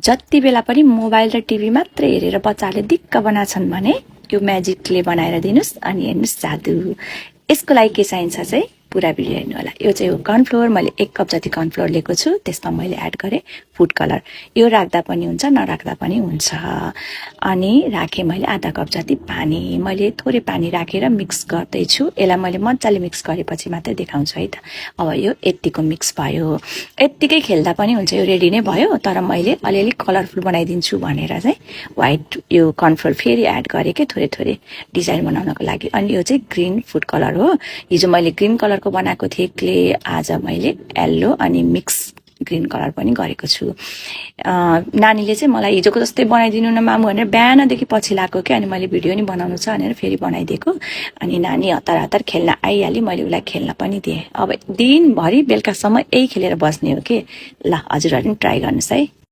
जति बेला पनि मोबाइल र टिभी मात्रै हेरेर बच्चाहरूले दिक्क बनाछन् भने यो म्याजिकले बनाएर दिनुस् अनि हेर्नुस् जादु। यसको लागि के चाहिन्छ चाहिँ पुरा भिडियो हेर्नु होला। यो चाहिँ हो कर्नफ्लोर, मैले 1 कप जति कर्नफ्लोर लिएको छु। त्यसमा मैले एड गरेँ फुड कलर। यो राख्दा पनि हुन्छ नराख्दा पनि हुन्छ। अनि राखेँ मैले आधा कप जति पानी। मैले थोरै पानी राखेर मिक्स गर्दैछु। यसलाई मैले मजाले मिक्स गरेपछि मात्रै देखाउँछु है त। अब यो यतिको मिक्स भयो। यतिकै खेल्दा पनि हुन्छ, यो रेडी नै भयो। तर मैले अलिअलि कलरफुल बनाइदिन्छु भनेर चाहिँ व्हाइट यो कर्नफ्लोर फेरि एड गरेँ के थोरै थोरै डिजाइन बनाउनको लागि। अनि यो चाहिँ ग्रीन फुड कलर हो। हिजो मैले ग्रीन कलरको बनाएको थिएँ क्ले, आज मैले येल्लो अनि मिक्स ग्रीन कलर पनि गरेको छु। नानीले चाहिँ मलाई हिजोको जस्तै बनाइदिनु न मामु भनेर बिहानदेखि पछि लाग्यो कि, अनि मैले भिडियो नि बनाउनु छ भनेर फेरि बनाइदिएको। अनि नानी हतार हतार खेल्न आइहाली, मैले उसलाई खेल्न पनि दिएँ। अब दिनभरि बेलुकासम्म यही खेलेर बस्ने हो कि। ल हजुरहरू पनि ट्राई गर्नुहोस् है।